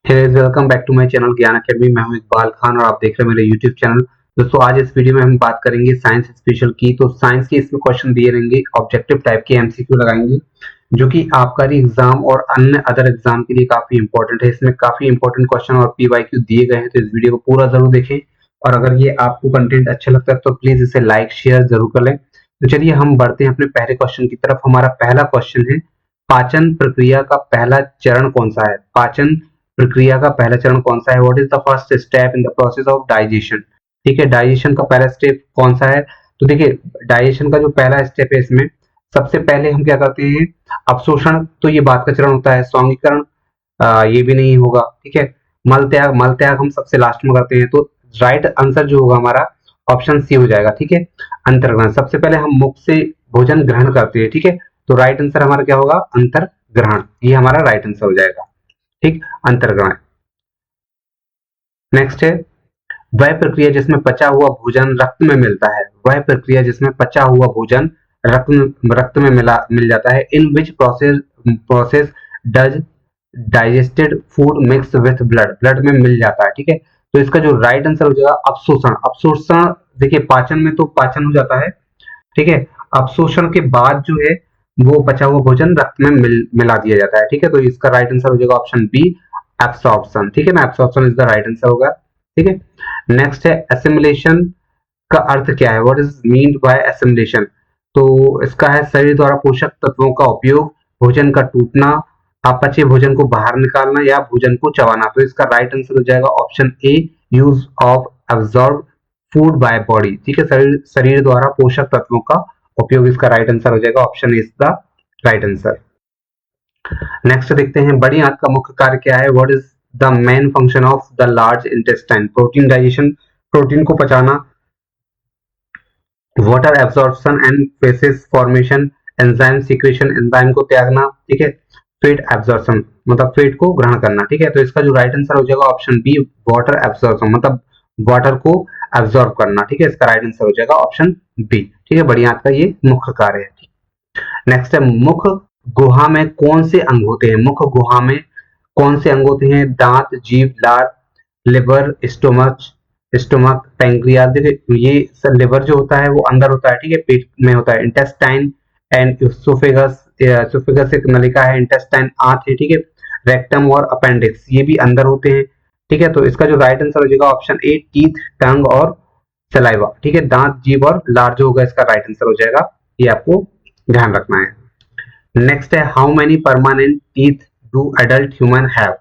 Welcome back to my channel Gyan academy. मैं हूं इकबाल खान और आप देख रहे हैं मेरे यूट्यूब चैनल। दोस्तों, आज इस वीडियो में हम बात करेंगे साइंस स्पेशल की। तो साइंस के इसमें क्वेश्चन दिए रहेंगे, ऑब्जेक्टिव टाइप के एमसीक्यू लगाएंगे जो कि आबकारी एग्जाम और अन्य अदर एग्जाम के लिए काफी इंपॉर्टेंट है। इसमें काफी इंपॉर्टेंट क्वेश्चन और पीवाईक्यू दिए गए हैं, तो इस वीडियो को पूरा जरूर देखें। और अगर ये आपको कंटेंट अच्छा लगता है तो प्लीज इसे लाइक शेयर जरूर कर लें। तो चलिए हम बढ़ते हैं अपने पहले क्वेश्चन की तरफ। हमारा पहला क्वेश्चन है, पाचन प्रक्रिया का पहला चरण कौन सा है? पाचन प्रक्रिया का पहला चरण कौन सा है? What is the first step in the process of digestion? ठीक है, डाइजेशन का पहला स्टेप कौन सा है? तो देखिए, डाइजेशन का जो पहला स्टेप है, इसमें सबसे पहले हम क्या करते हैं? अवशोषण, तो ये बाद का चरण होता है। सौंगीकरण ये भी नहीं होगा। ठीक है, मल त्याग हम सबसे लास्ट में करते हैं। तो राइट आंसर जो होगा हमारा ऑप्शन सी हो जाएगा। ठीक है, अंतर्ग्रहण। सबसे पहले हम मुख से भोजन ग्रहण करते हैं। ठीक है, तो राइट आंसर हमारा क्या होगा? अंतर्ग्रहण। ये हमारा राइट आंसर हो जाएगा। ठीक, अंतर्ग्रहण। नेक्स्ट है, वह प्रक्रिया जिसमें पचा हुआ भोजन रक्त में मिलता है। वह प्रक्रिया जिसमें पचा हुआ भोजन रक्त में मिल जाता है। In which process does digested food mix with blood? Blood में मिल जाता है। ठीक है, तो इसका जो राइट आंसर हो जाएगा अवशोषण। अवशोषण, देखिए पाचन में तो पाचन हो जाता है। ठीक है, अवशोषण के बाद जो है वो बचा हुआ भोजन रक्त में मिला दिया जाता है। ठीक है, तो इसका राइट आंसर हो जाएगा ऑप्शन बी, एब्सॉर्प्शन। ठीक है ना, absorption is the right answer होगा। ठीक है, नेक्स्ट है, एसिमिलेशन का अर्थ क्या है? What is mean by assimilation? तो इसका है शरीर द्वारा पोषक तत्वों का उपयोग, भोजन का टूटना, अपचे भोजन को बाहर निकालना या भोजन को चबाना। तो इसका राइट आंसर हो जाएगा option A, use of absorb food by body. ठीक है, शरीर द्वारा पोषक तत्वों का उपयोग, इसका राइट आंसर हो जाएगा option is the right answer. Next देखते हैं, बड़ी आंत का मुख्य कार्य क्या है? What is the main function of the large intestine? Protein digestion, protein को पचाना, water absorption and faeces formation, enzyme secretion, enzyme को त्यागना। ठीक है, फेट एब्जॉर्प्शन मतलब फेट को ग्रहण करना। ठीक है, तो इसका जो राइट आंसर हो जाएगा ऑप्शन बी, वाटर एब्जॉर्प्शन मतलब वाटर को एब्जॉर्ब करना। ठीक है, इसका राइट आंसर हो जाएगा ऑप्शन बी। ठीक है, बड़ी आंत का ये मुख्य कार्य है। नेक्स्ट है, मुख गुहा में कौन से अंग होते हैं? मुख गुहा में कौन से अंग होते हैं? दांत, जीभ, लार, लिवर, स्टोमक, पैंक्रियाज। देखिए, ये लिवर जो होता है वो अंदर होता है। ठीक है, पेट में होता है। इंटेस्टाइन एंड इसोफेगस, इसोफेगस एक नलिका है, इंटेस्टाइन आंत है। ठीक है, रेक्टम और अपेंडिक्स ये भी अंदर होते हैं। ठीक है, तो इसका जो राइट आंसर हो जाएगा ऑप्शन ए, टीथ, टंग और सलाइवा। ठीक है, दांत, जीभ और लार जो होगा इसका राइट आंसर हो जाएगा। ये आपको ध्यान रखना है। नेक्स्ट है, how many permanent teeth do adult human have?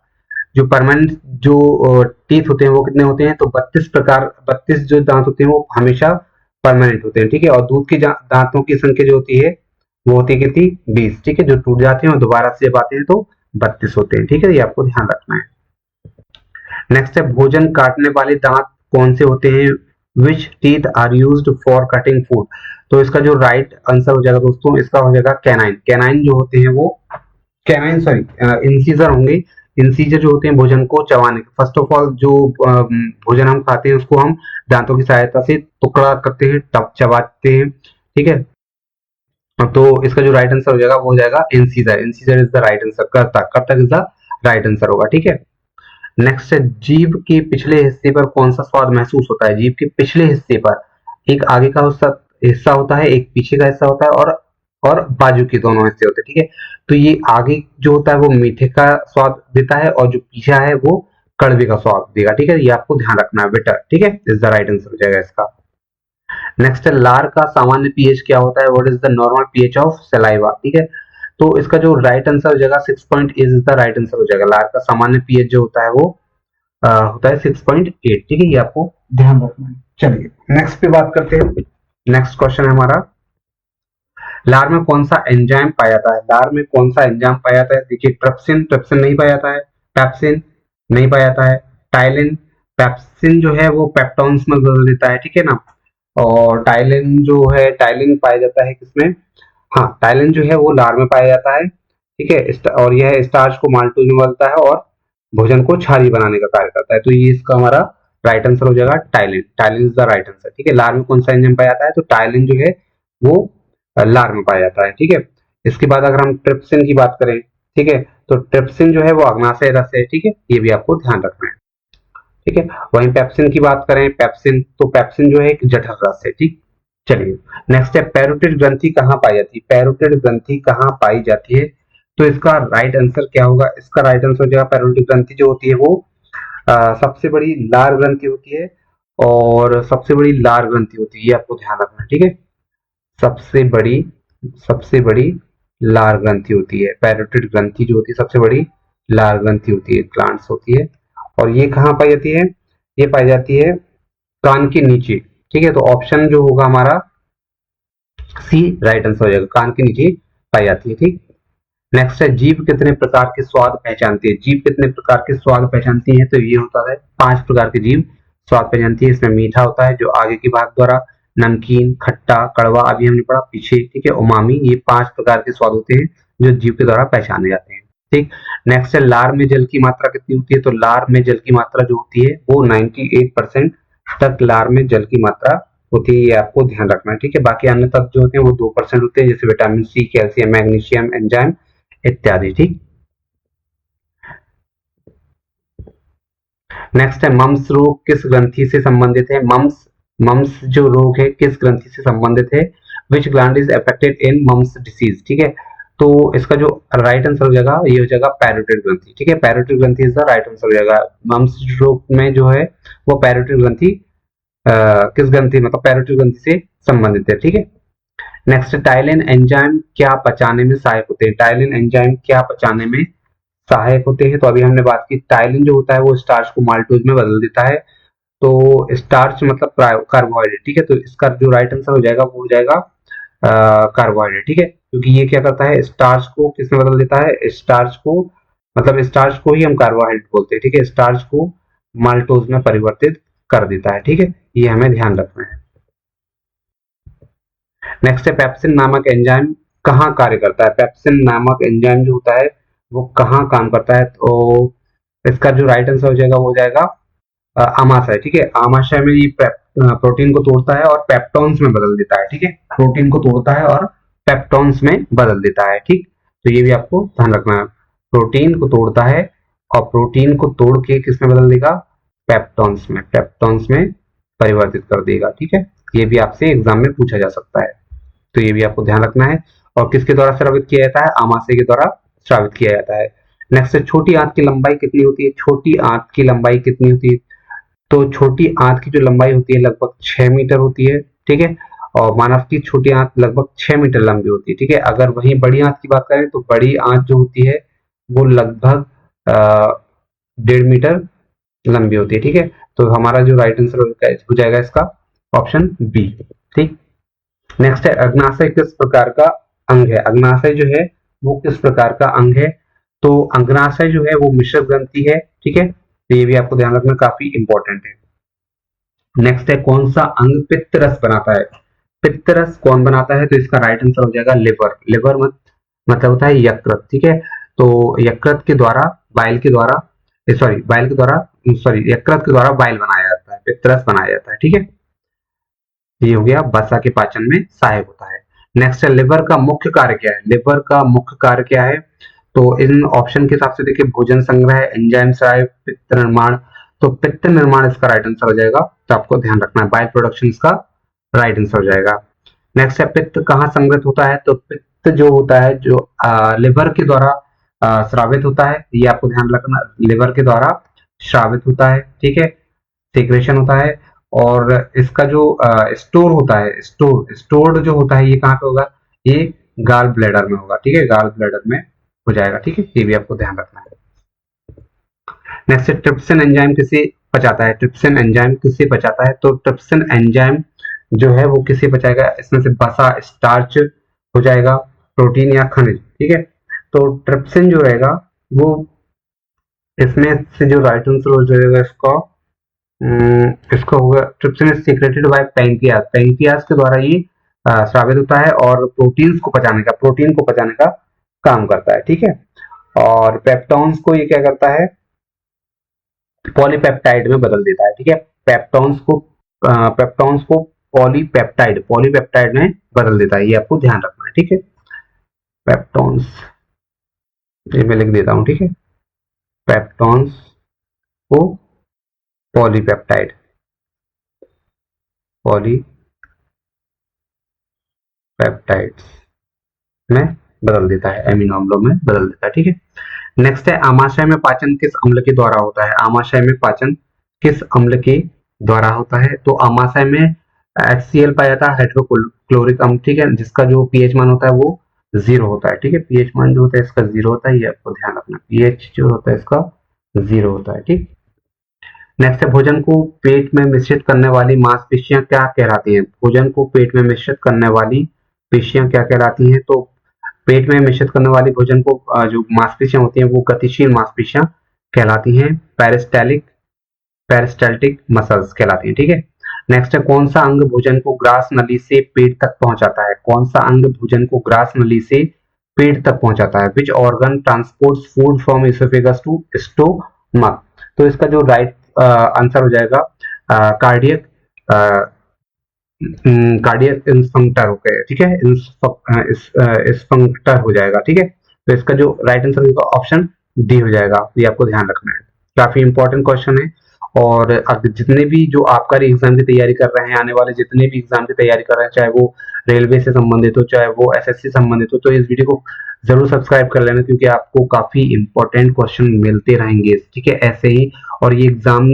जो परमानेंट जो टीथ होते हैं वो कितने होते हैं? तो 32 जो दांत होते हैं वो हमेशा परमानेंट होते हैं। ठीक है, और दूध के दांतों की संख्या जो होती है वो होती है कितनी? 20। ठीक है, जो टूट जाते हैं और दोबारा से जब आते हैं तो 32 होते हैं। ठीक है, ये आपको ध्यान रखना है। नेक्स्ट है, भोजन काटने वाले दांत कौन से होते हैं? Which teeth are used for cutting food? तो इसका जो राइट आंसर हो जाएगा दोस्तों, इसका हो जाएगा कैनाइन। कैनाइन जो होते हैं वो कैनाइन सॉरी इंसीजर होंगे। इंसीजर जो होते हैं भोजन को चबाने। फर्स्ट ऑफ ऑल जो भोजन हम खाते हैं उसको हम दांतों की सहायता से टुकड़ा करते हैं, तब चबाते हैं। ठीक है, तो इसका जो राइट आंसर हो जाएगा वो हो जाएगा incisor. Incisor is the right answer. कर्तक इज द राइट आंसर होगा। ठीक है, नेक्स्ट है, जीभ के पिछले हिस्से पर कौन सा स्वाद महसूस होता है? जीभ के पिछले हिस्से पर एक आगे का हिस्सा होता है, एक पीछे का हिस्सा होता है और बाजू के दोनों हिस्से होते हैं। ठीक है, तो ये आगे जो होता है वो मीठे का स्वाद देता है और जो पीछा है वो कड़वे का स्वाद देगा। ठीक है, ये आपको ध्यान रखना है बेटा। ठीक है, इज द राइट आंसर हो जाएगा इसका। नेक्स्ट है, लार का सामान्य पीएच क्या होता है? What is the normal pH of saliva? ठीक है, तो इसका जो राइट आंसर हो जाएगा 6.8 इज द राइट आंसर हो जाएगा। लार का सामान्य पीएच जो होता है वो होता है 6.8। ठीक है, ये आपको ध्यान रखना है। चलिए नेक्स्ट पे बात करते हैं। नेक्स्ट क्वेश्चन है हमारा, लार में कौन सा एंजाइम पाया जाता है? लार में कौन सा एंजाइम पाया जाता है? देखिए, ट्रिप्सिन, ट्रिप्सिन नहीं पाया जाता है। पेप्सिन नहीं पाया जाता है। टाइलिन, पेप्सिन जो है वो पेप्टॉन्स में बदल देता है। ठीक है ना, और टाइलिन जो है, टाइलिन पाया जाता है किसमें? हाँ, टाइलिन जो है वो लार में पाया जाता है। ठीक है, और यह स्टार्च को माल्टोज में बदलता है और भोजन को क्षारीय बनाने का कार्य करता है। तो ये इसका हमारा राइट आंसर हो जाएगा ptyalin. Ptyalin is the right answer. ठीक है, लार में कौन सा एंजाइम पाया जाता है? तो टाइलिन जो है वो लार में पाया जाता है। ठीक है, इसके बाद अगर हम ट्रिप्सिन की बात करें ठीक है। तो ट्रिप्सिन जो है वो अग्नाशय रस है, ठीक है, ये भी आपको ध्यान रखना है, ठीक है। वहीं पेप्सिन की बात करें, पेप्सिन, तो पेप्सिन जो है एक जठर रस है, ठीक। चलिए, नेक्स्ट है पैरोटिड ग्रंथि कहाँ पाई जाती है, पैरोटिड ग्रंथि कहाँ पाई जाती है। तो इसका राइट आंसर क्या होगा, इसका राइट आंसर हो जाएगा पैरोटिड ग्रंथि जो होती है वो सबसे बड़ी लार ग्रंथि होती है, और सबसे बड़ी लार ग्रंथि होती है, ये आपको ध्यान रखना है, ठीक है। सबसे बड़ी सबसे बड़ी लार ग्रंथि होती है, पैरोटिड ग्रंथि जो होती है सबसे बड़ी लार ग्रंथि होती है, ग्लैंड्स होती है। और ये कहाँ पाई जाती है, ये पाई जाती है कान के नीचे, ठीक है। तो ऑप्शन जो होगा हमारा सी राइट आंसर हो जाएगा, कान के नीचे पाई जाती है, ठीक। नेक्स्ट है जीभ कितने प्रकार के स्वाद पहचानती है, जीभ कितने प्रकार के स्वाद पहचानती है। तो ये होता है 5 प्रकार की जीभ स्वाद पहचानती है। इसमें मीठा होता है जो आगे के भाग द्वारा, नमकीन, खट्टा, कड़वा, अभी हमने पढ़ा पीछे, ठीक है, उमामी, ये 5 प्रकार के स्वाद होते हैं जो जीभ के द्वारा पहचाने जाते हैं, ठीक। नेक्स्ट है लार में जल की मात्रा कितनी होती है। तो लार में जल की मात्रा जो होती है वो 98% तक लार में जल की मात्रा होती है, ये आपको ध्यान रखना है, ठीक है। बाकी अन्य तत्व जो होते हैं वो 2% होते हैं, जैसे vitamin C, calcium, magnesium, enzyme इत्यादि, ठीक। नेक्स्ट है मम्स रोग किस ग्रंथि से संबंधित है। मम्स मम्स जो रोग है किस ग्रंथि से संबंधित है, which gland is affected in mumps disease, ठीक है। तो इसका जो राइट आंसर हो जाएगा ये हो जाएगा पैरोटिड ग्रंथि, ठीक है। पैरोटिड ग्रंथि इज द राइट आंसर हो जाएगा। मम्स रोग में जो है वो पैरोटिड ग्रंथि किस ग्रंथि मतलब पैरोटिड ग्रंथि से संबंधित है, ठीक है। नेक्स्ट टाइलिन एंजाइम क्या पचाने में सहायक होते हैं। टाइलिन एंजाइम क्या पचाने में सहायक होते हैं। तो अभी हमने बात की टाइलिन जो होता है वो स्टार्च को माल्टोज में बदल देता है। तो स्टार्च मतलब कार्बोहाइड्रेट, ठीक है। तो इसका जो राइट आंसर हो जाएगा वो हो जाएगा कार्बोहाइड्रेट, ठीक है, क्योंकि ये क्या करता है स्टार्च को किसमें बदल देता है, स्टार्च को मतलब स्टार्च को ही हम कार्बोहाइड्रेट बोलते हैं, ठीक है। स्टार्च को माल्टोज में परिवर्तित कर देता है, ठीक है, ये हमें ध्यान रखना है। नेक्स्ट है पेप्सिन नामक एंजाइम कहाँ कार्य करता है। पेप्सिन नामक एंजाइम जो होता है वो कहाँ काम करता है। तो इसका जो राइट आंसर हो जाएगा वो हो जाएगा आमाशय, ठीक है। आमाशय में ये प्रोटीन को तोड़ता है और पेप्टॉन्स में बदल देता है, ठीक है। प्रोटीन को तोड़ता है और पेप्टॉन्स में बदल देता है, ठीक। तो ये भी आपको ध्यान रखना है, प्रोटीन को तोड़ता है और प्रोटीन को तोड़ के किसमें बदल देगा, पेप्टॉन्स में परिवर्तित कर देगा, ठीक है। ये भी आपसे एग्जाम में पूछा जा सकता है, तो ये भी आपको ध्यान रखना है। और किसके द्वारा स्रावित किया जाता है, आमाशय के द्वारा स्रावित किया जाता है। नेक्स्ट है छोटी आंत की लंबाई कितनी होती है। छोटी आंत की लंबाई कितनी होती है। तो छोटी आंत की जो लंबाई होती है लगभग 6 मीटर होती है, ठीक है। और मानव की छोटी आंत लगभग 6 मीटर लंबी होती है, ठीक है। अगर वहीं बड़ी आंत की बात करें तो बड़ी आंत जो होती है वो लगभग 1.5 मीटर लंबी होती है, ठीक है। तो हमारा जो राइट आंसर हो जाएगा इसका ऑप्शन बी, ठीक। नेक्स्ट है अग्नाशय किस प्रकार का अंग है। अग्नाशय जो है वो किस प्रकार का अंग है। तो अग्नाशय जो है वो मिश्र ग्रंथि है, ठीक है। तो ये भी आपको ध्यान रखना काफी इंपॉर्टेंट है। नेक्स्ट है कौन सा अंग पित्त रस बनाता है। पित्त रस कौन बनाता है। तो इसका राइट आंसर हो जाएगा लिवर। लिवर मतलब होता है यकृत, ठीक है। तो यकृत के द्वारा बाइल के द्वारा सॉरी यकृत के द्वारा बाइल बनाया जाता है, पित्त रस बनाया जाता है, ठीक है। ये हो गया वसा के पाचन में सहायक होता है। नेक्स्ट है लिवर का मुख्य कार्य क्या है। लिवर का मुख्य कार्य क्या है। तो इन ऑप्शन के हिसाब से देखिए भोजन संग्रह, एंजाइम स्राव, पित्त निर्माण। तो पित्त निर्माण इसका राइट आंसर हो जाएगा, तो आपको ध्यान रखना है बाइल प्रोडक्शन इसका राइट आंसर हो जाएगा। नेक्स्ट है पित्त कहाँ संग्रहित होता है। तो पित्त जो होता है जो लिवर के द्वारा स्रावित होता है, ये आपको ध्यान रखना, लिवर के द्वारा स्रावित होता है, ठीक है, सिक्रेशन होता है। और इसका जो स्टोर होता है, स्टोर्ड जो होता है ये कहाँ पे होगा, ये गाल ब्लैडर में होगा, ठीक है, गाल ब्लैडर में हो जाएगा, ठीक है, ये भी आपको ध्यान रखना है। नेक्स्ट ट्रिप्सिन एंजाइम किसे पचाता है। ट्रिप्सिन एंजाइम किसे पचाता है। तो ट्रिप्सिन एंजाइम जो है वो किसे पचाएगा, इसमें से वसा, स्टार्च हो जाएगा, प्रोटीन या खनिज, ठीक है। तो ट्रिप्सिन जो रहेगा वो इसमें से जो राइट आंसर हो जाएगा इसका इसको होगा trypsin is secreted bye pancreas. Pancreas के द्वारा ये स्रावित होता है और प्रोटीन को पचाने का काम करता है, ठीक है। और पेप्टॉन्स को ये क्या करता है, पॉलीपेप्टाइड में बदल देता है, ठीक है। पेप्टॉन्स को पॉलीपेप्टाइड में बदल देता है, ये आपको ध्यान रखना है, ठीक है। पेप्टॉन्स ये मैं लिख देता हूँ, ठीक है। पेप्टॉन्स को पॉलीपेप्टाइड, पॉलीपेप्टाइड्स में बदल देता है, एमिनो अम्लों में बदल देता है, ठीक है। नेक्स्ट है आमाशय में पाचन किस अम्ल के द्वारा होता है? आमाशय में पाचन किस अम्ल के द्वारा होता है? तो आमाशय में HCl पाया जाता है, हाइड्रोक्लोरिक अम्ल, ठीक है, जिसका जो पीएच मान होता है वो 0 होता है, ठीक है। पीएच मान जो होता है इसका 0 होता है, ये आपको ध्यान रखना, पीएच जो होता है इसका 0 होता है, ठीक। नेक्स्ट है भोजन को पेट में मिश्रित करने वाली मांसपेशियां क्या कहलाती हैं? भोजन को पेट में मिश्रित करने वाली पेशियां क्या कहलाती हैं? तो पेट में मिश्रित करने वाली भोजन को जो मांसपेशियां होती हैं वो गतिशील मांसपेशियां कहलाती हैं, पेरिस्टाल्टिक मसल्स कहलाती हैं, ठीक है। नेक्स्ट है कौन सा अंग भोजन को ग्रास नली से पेट तक पहुंचाता है? कौन सा अंग भोजन को ग्रास नली से पेट तक पहुंचाता है? Which organ transports food from oesophagus to stomach? तो इसका जो राइट आंसर हो जाएगा कार्डियक कार्डियक इंस्फंक्टर हो गया, ठीक है, इंस्फंक्टर हो जाएगा, ठीक है। तो इसका जो राइट आंसर होगा ऑप्शन डी हो जाएगा, ये आपको ध्यान रखना है, काफी इंपॉर्टेंट क्वेश्चन है। और अब जितने भी जो आबकारी एग्जाम की तैयारी कर रहे हैं, आने वाले जितने भी एग्जाम की तैयारी कर रहे हैं, चाहे वो रेलवे से संबंधित हो, चाहे वो SSC संबंधित हो, तो इस वीडियो को जरूर सब्सक्राइब कर लेना, क्योंकि आपको काफी इंपॉर्टेंट क्वेश्चन मिलते रहेंगे, ठीक है, ऐसे ही। और ये एग्जाम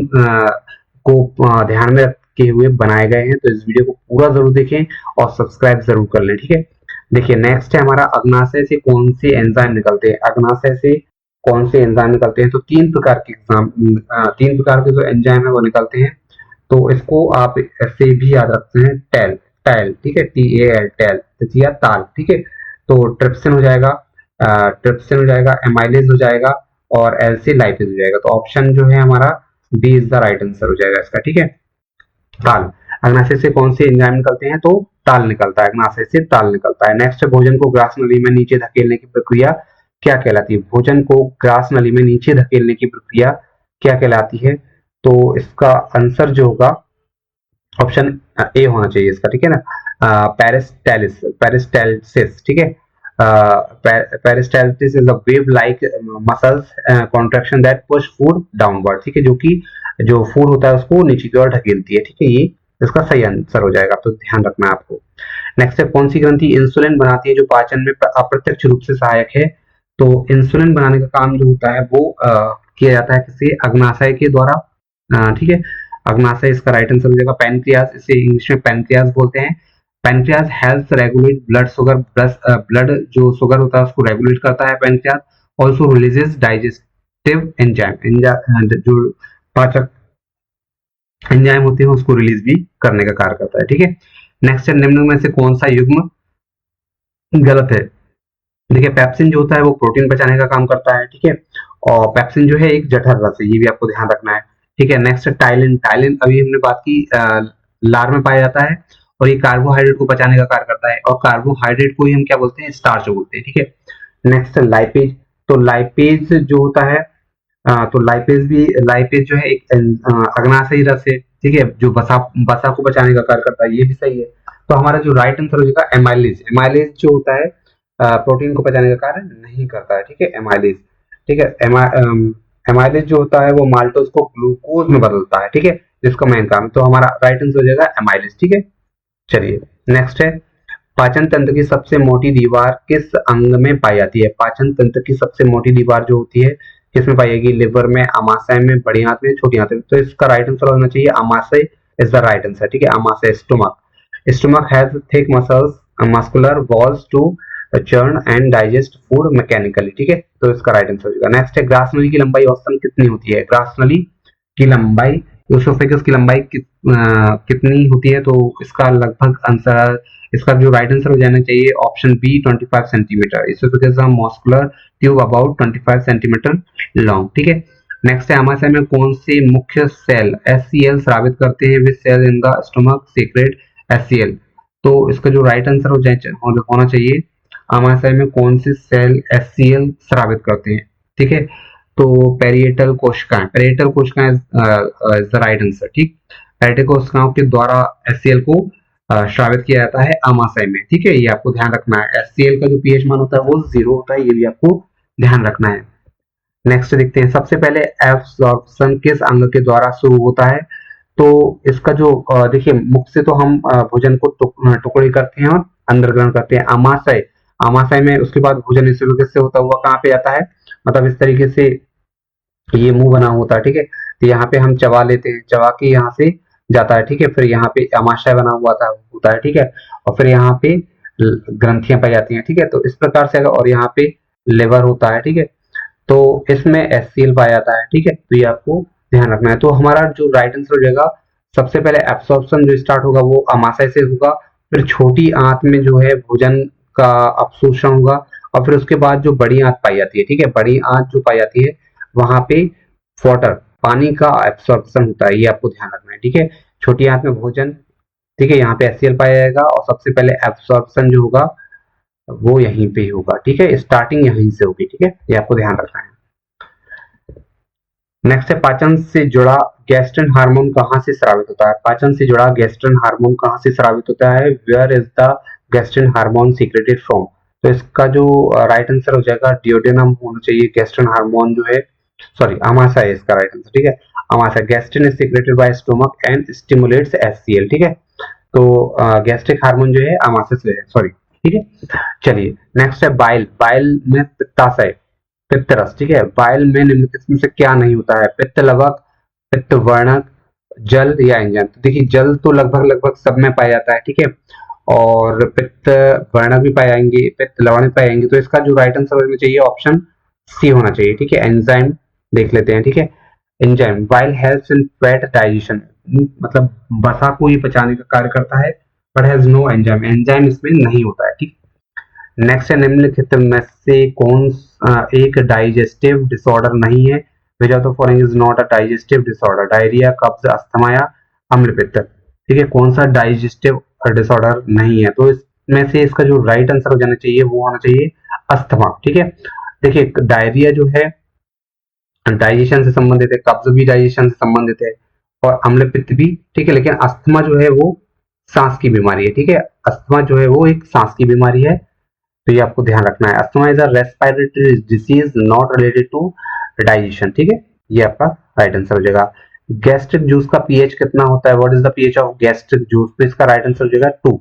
को ध्यान में रखते हुए बनाए गए हैं, तो इस वीडियो को पूरा जरूर देखें और सब्सक्राइब जरूर कर लें, ठीक है। देखिए नेक्स्ट है हमारा अग्नाशय से कौन से एंजाइम निकलते हैं? अग्नाशय से कौन से एंजाइम निकलते हैं? तो तीन प्रकार के जो एंजाइम है वो निकलते हैं। तो इसको आप ऐसे भी याद रखते हैं, टैल टैल, ठीक है, TAL टैल या ताल, ठीक है। तो ट्रिप्सिन हो जाएगा, एमाइलेज हो जाएगा और एल से लाइपेज हो जाएगा। तो ऑप्शन जो है हमारा B is the right answer हो जाएगा इसका, ठीक है। ताल, अग्नाशय से कौन से एंजाइम निकलते हैं? तो ताल निकलता है, अग्नाशय से ताल निकलता है। नेक्स्ट, भोजन को ग्रास नली में नीचे धकेलने की प्रक्रिया क्या कहलाती है? भोजन को ग्रास नली में नीचे धकेलने की प्रक्रिया क्या कहलाती है? तो इसका आंसर जो होगा ऑप्शन ए होना चाहिए इसका, ठीक है ना, पेरिस्टालिसिस, ठीक है। Peristalsis is a wave like muscles contraction that push food downward, ठीक है, जो कि जो फूड होता है उसको नीचे की ओर ढकेलती है, ठीक है, ये इसका सही आंसर हो जाएगा, तो ध्यान रखना है आपको। नेक्स्ट है कौन सी ग्रंथि इंसुलिन बनाती है जो पाचन में अप्रत्यक्ष रूप से सहायक है? तो इंसुलिन बनाने का काम जो होता है वो किया जाता है किसी अग्नाशय के द्वारा, ठीक है। अग्नाशय इसका राइट आंसर हो जाएगा। पैनक्रियाज, इसे इंग्लिश में पैनक्रियाज बोलते हैं। Pancreas helps regulate blood sugar, blood जो शुगर होता है उसको रेगुलेट करता है pancreas. Also releases digestive enzyme, जो पाचक एंजाइम होते हैं उसको रिलीज भी करने का कार्य करता है, ठीक है। नेक्स्ट है निम्न में से कौन सा युग्म गलत है? देखिए पेप्सिन जो होता है वो प्रोटीन पचाने का काम करता है, ठीक है, और पेप्सिन जो है एक जठर रस है, ये भी आपको ध्यान रखना है, ठीक है। नेक्स्ट टाइलिन, टाइलिन अभी हमने बात की लार में पाया जाता है और ये कार्बोहाइड्रेट को पचाने का कार्य करता है, और कार्बोहाइड्रेट को ही हम क्या बोलते हैं? स्टार्च बोलते हैं, ठीक है। नेक्स्ट लाइपेज, तो लाइपेज जो होता है तो लाइपेज जो है एक अग्नाशयी रस है, ठीक है, जो बसा को बचाने का कार्य करता है, ये भी सही है। तो हमारा जो राइट आंसर हो जाएगा एमाइलेज। एमाइलेज जो होता है प्रोटीन को पचाने का कार्य नहीं करता है, ठीक है, एमाइलेज, ठीक है। एमाइलेज जो होता है वो माल्टोज को ग्लूकोज में बदलता है, ठीक है, जिसका मेन काम, तो हमारा राइट आंसर हो जाएगा एमाइलेज, ठीक है। चलिए नेक्स्ट है पाचन तंत्र की सबसे मोटी दीवार किस अंग में पाई जाती है? पाचन तंत्र की सबसे मोटी दीवार जो होती है किसमें पाई जाएगी? लिवर में, आमाशय में, बड़ी आंत में, छोटी आंत में? तो इसका राइट आंसर होना चाहिए आमाशय इज द राइट आंसर, ठीक है, आमाशय, stomach. Stomach has thick muscles, muscular walls to churn and digest food mechanically, ठीक है, तो इसका राइट आंसर होगा। नेक्स्ट है ग्रास नली की लंबाई औसतन कितनी होती है? ग्रास नली की लंबाई, यूसोफेगस की लंबाई कितनी होती है? तो इसका लगभग आंसर, इसका जो राइट आंसर हो जाना चाहिए option B 25 centimetre. Oesophagus muscular tube about 25 centimetre long, ठीक है। नेक्स्ट है आमाशय में कौन से मुख्य सेल HCl स्रावित करते हैं? Which cell in the stomach secrete HCl? तो इसका जो राइट आंसर होना चाहिए आमाशय में कौन से सेल HCl स्रावित करते हैं, ठीक है। तो पेरिएटल कोशिकाएं, पेरिएटल कोशिकाएं इज द राइट आंसर, ठीक। पेरिएटल कोशिकाओं के द्वारा HCl को श्रावित किया जाता है आमाशय में, ठीक है, ये आपको ध्यान रखना है। HCl का जो pH मान होता है वो 0 होता है, ये भी आपको ध्यान रखना है। नेक्स्ट देखते हैं, सबसे पहले एब्जॉर्प्शन किस अंग के द्वारा शुरू होता है। तो इसका जो देखिए, मुख से तो हम भोजन को टुकड़े करते हैं और अंदर ग्रहण करते हैं। आमाशय, आमाशय में उसके बाद भोजन इस तरीके से होता हुआ कहाँ पे आता है, मतलब इस तरीके से ये मुंह बना होता है, ठीक है। तो यहाँ पे हम चबा लेते हैं, चबा के यहाँ से जाता है, ठीक है। फिर यहाँ पे आमाशय बना हुआ था होता है, ठीक है। और फिर यहाँ पे ग्रंथियां पाई जाती हैं, ठीक है। तो इस प्रकार से और यहाँ पे लेवर होता है, ठीक है। तो इसमें HCl पाया जाता है, ठीक है। तो ये आपको ध्यान रखना है। तो हमारा जो राइट आंसर हो जाएगा, सबसे पहले एब्सॉर्प्शन जो स्टार्ट होगा वो आमाशय से होगा, फिर छोटी आंत में जो है भोजन का अवशोषण होगा, और फिर उसके बाद जो बड़ी आंत पाई जाती है, ठीक है, बड़ी आंत जो पाई जाती है वहां पे वाटर, पानी का एब्सॉर्प्शन होता है, ये आपको ध्यान रखना है, ठीक है। छोटी आंत में भोजन, ठीक है, यहाँ पे HCl पाया जाएगा, और सबसे पहले एब्सॉर्प्शन जो होगा वो यहीं पे ही होगा, ठीक है। स्टार्टिंग यहीं से होगी, ठीक है, ये आपको ध्यान रखना है। नेक्स्ट है, पाचन से जुड़ा गैस्ट्रिन हार्मोन कहाँ से स्रावित होता है। पाचन से जुड़ा गैस्ट्रिन हार्मोन कहाँ से स्रावित होता है, where is the gastrin hormone secreted from. तो इसका जो राइट आंसर हो जाएगा डिओडेनम होना चाहिए। गैस्ट्रिन हार्मोन जो है, सॉरी आमाशय है इसका राइट आंसर, ठीक है। आमाशय, gastrin is secreted by stomach and stimulates HCl, ठीक है। तो गैस्ट्रिक हार्मोन जो है आमाशय से है, सॉरी, ठीक है। चलिए नेक्स्ट है बाइल, बाइल में पित्ताशय, पित्तरस, ठीक है। बाइल में निम्नलिखित में से क्या नहीं होता है, पित्त लवक, पित्त वर्णक, जल या एंजाइम। तो देखिए, जल तो लगभग लगभग सब में पाया जाता है, ठीक है, और पित्त वर्णक भी पाए जाएंगे, पित्त लवण भी पाए जाएंगे। तो इसका जो राइट आंसर होना चाहिए ऑप्शन सी होना चाहिए, ठीक है। एंजाइम देख लेते हैं, ठीक है। Enzyme, bile helps in fat digestion, मतलब वसा को ये पचाने का कार्य करता है, but has no enzyme, enzyme इसमें नहीं होता है, ठीक। नेक्स्ट है, निम्नलिखित में से कौन एक डाइजेस्टिव डिसऑर्डर नहीं है। Which of the following is not a digestive disorder, diarrhoea, कब्ज, अस्थमा या अम्लपित्त, ठीक है। कौन सा डाइजेस्टिव डिसऑर्डर नहीं है, तो इसमें से इसका जो राइट आंसर हो जाना चाहिए वो होना चाहिए अस्थमा, ठीक है। देखिए, डायरिया जो है डाइजेशन से संबंधित है, कब्ज भी डाइजेशन से संबंधित है, और अम्लपित्त भी, ठीक है। लेकिन अस्थमा जो है वो सांस की बीमारी है, ठीक है। अस्थमा जो है वो एक सांस की बीमारी है, तो ये आपको ध्यान रखना है। Asthma is a respiratory disease not related to digestion, ठीक है, ये आपका राइट आंसर हो जाएगा। गैस्ट्रिक जूस का पीएच कितना होता है, what is the pH of gastric juice, तो इसका राइट आंसर हो जाएगा 2।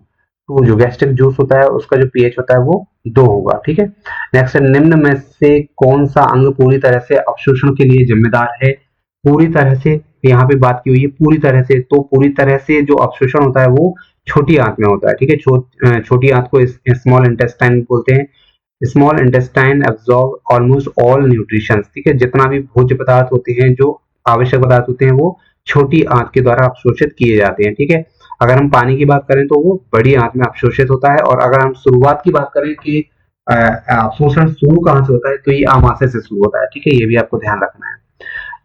जो गैस्ट्रिक जूस होता है उसका जो पीएच होता है वो 2 होगा, ठीक है। नेक्स्ट, निम्न में से कौन सा अंग पूरी तरह से अवशोषण के लिए जिम्मेदार है। पूरी तरह से यहाँ पे बात की हुई है पूरी तरह से, तो पूरी तरह से जो अवशोषण होता है वो छोटी आंत में होता है, ठीक है। छोटी आंत को स्मॉल इंटेस्टाइन बोलते हैं। Small intestine absorb almost all nutrition, ठीक है। जितना भी भोज्य पदार्थ होते हैं, जो आवश्यक पदार्थ होते हैं, वो छोटी आंत के द्वारा अवशोषित किए जाते हैं, ठीक है। अगर हम पानी की बात करें तो वो बड़ी आंत में अवशोषित होता है, और अगर हम शुरुआत की बात करें कि अवशोषण शुरू कहाँ से होता है, तो ये आमाशय से शुरू होता है, ठीक है। ये भी आपको ध्यान रखना है।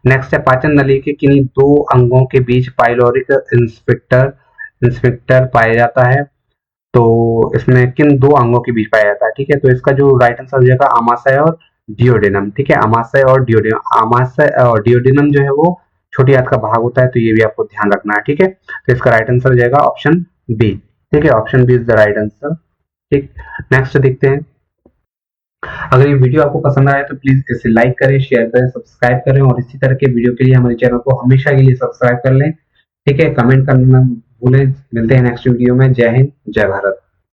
नेक्स्ट है, पाचन नली के किन्हीं 2 अंगों के बीच पाइलोरिक इंस्पेक्टर इंस्पेक्टर पाया जाता है। तो इसमें किन 2 अंगों के बीच पाया जाता है, ठीक है। तो इसका जो राइट आंसर हो जाएगा आमाशय और डिओडेनम, ठीक है। आमाशय और डिओडेनम, आमाशय और डिओडेनम जो है वो छोटी आंत का भाग होता है, तो ये भी आपको ध्यान रखना है, ठीक है। तो इसका राइट आंसर हो जाएगा ऑप्शन बी, ठीक है। Option B is the right answer, ठीक। नेक्स्ट देखते हैं, अगर ये वीडियो आपको पसंद आया तो प्लीज इसे लाइक करें, शेयर करें, सब्सक्राइब करें, और इसी तरह के वीडियो के लिए हमारे चैनल को हमेशा के लिए सब्सक्राइब कर लें, ठीक है। कमेंट करना भूलें। मिलते हैं नेक्स्ट वीडियो में। जय हिंद, जय भारत।